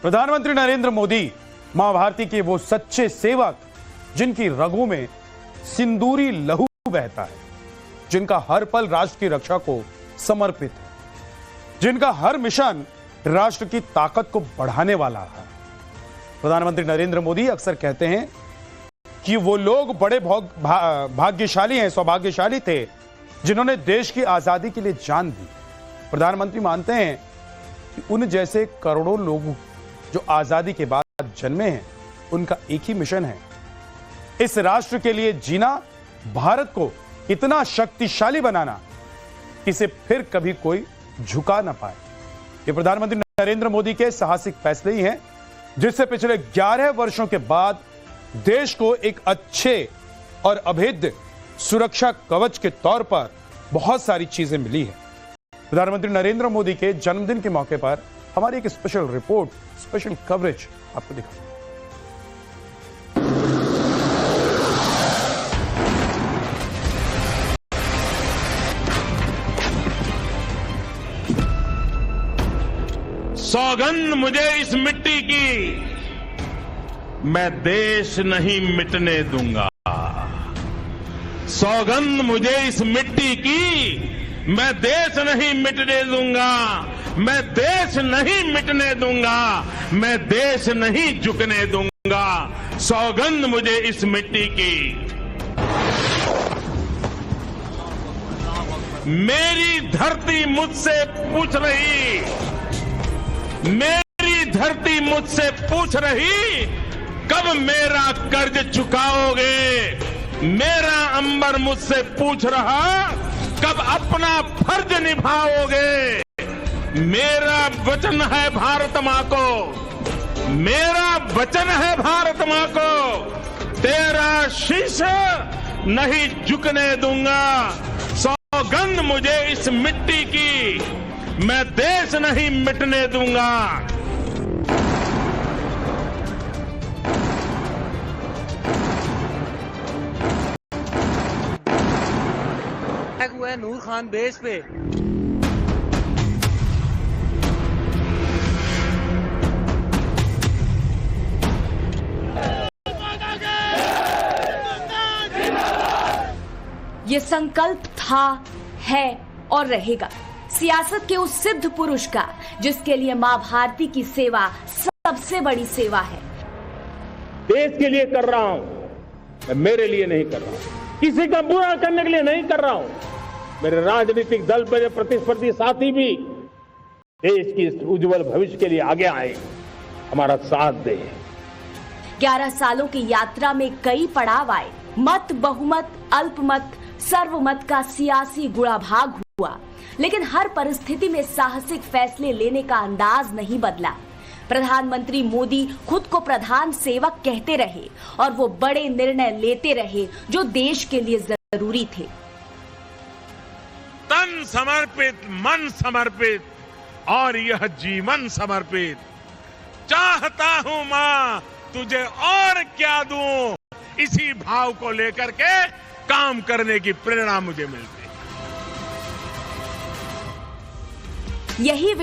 प्रधानमंत्री नरेंद्र मोदी मां भारती के वो सच्चे सेवक जिनकी रगों में सिंदूरी लहू बहता है, जिनका हर पल राष्ट्र की रक्षा को समर्पित है, जिनका हर मिशन राष्ट्र की ताकत को बढ़ाने वाला है। प्रधानमंत्री नरेंद्र मोदी अक्सर कहते हैं कि वो लोग बड़े भाग्यशाली हैं, सौभाग्यशाली थे जिन्होंने देश की आजादी के लिए जान दी। प्रधानमंत्री मानते हैं कि उन जैसे करोड़ों लोग जो आजादी के बाद जन्मे हैं, उनका एक ही मिशन है, इस राष्ट्र के लिए जीना, भारत को इतना शक्तिशाली बनाना कि इसे फिर कभी कोई झुका ना पाए। ये प्रधानमंत्री नरेंद्र मोदी के साहसिक फैसले ही हैं जिससे पिछले 11 वर्षों के बाद देश को एक अच्छे और अभेद्य सुरक्षा कवच के तौर पर बहुत सारी चीजें मिली है। प्रधानमंत्री नरेंद्र मोदी के जन्मदिन के मौके पर हमारी एक स्पेशल रिपोर्ट, स्पेशल कवरेज आपको दिखाऊंगा। सौगंध मुझे इस मिट्टी की, मैं देश नहीं मिटने दूंगा। सौगंध मुझे इस मिट्टी की, मैं देश नहीं मिटने दूंगा। मैं देश नहीं मिटने दूंगा, मैं देश नहीं झुकने दूंगा। सौगंध मुझे इस मिट्टी की। मेरी धरती मुझसे पूछ रही, मेरी धरती मुझसे पूछ रही, कब मेरा कर्ज चुकाओगे? मेरा अंबर मुझसे पूछ रहा, कब अपना फर्ज निभाओगे? मेरा वचन है भारत मां को, मेरा वचन है भारत मां को, तेरा शीश नहीं झुकने दूंगा। सौगंध मुझे इस मिट्टी की, मैं देश नहीं मिटने दूंगा। हुआ है नूर खान बेस पे। ये संकल्प था, है और रहेगा सियासत के उस सिद्ध पुरुष का जिसके लिए मां भारती की सेवा सबसे बड़ी सेवा है। देश के लिए कर रहा हूं, मैं मेरे लिए नहीं कर रहा हूं, किसी का बुरा करने के लिए नहीं कर रहा हूं। मेरे राजनीतिक दल, मेरे प्रतिस्पर्धी साथी भी देश की इस उज्जवल भविष्य के लिए आगे आए, हमारा साथ दे। 11 सालों की यात्रा में कई पड़ाव आए। मत, बहुमत, अल्पमत, सर्वमत का सियासी गुणाभाग हुआ, लेकिन हर परिस्थिति में साहसिक फैसले लेने का अंदाज नहीं बदला। प्रधानमंत्री मोदी खुद को प्रधान सेवक कहते रहे और वो बड़े निर्णय लेते रहे जो देश के लिए जरूरी थे। तन समर्पित, मन समर्पित और यह जीवन समर्पित। चाहता हूं मां तुझे और क्या दूं, इसी भाव को लेकर के काम करने की प्रेरणा मुझे मिलती है। यही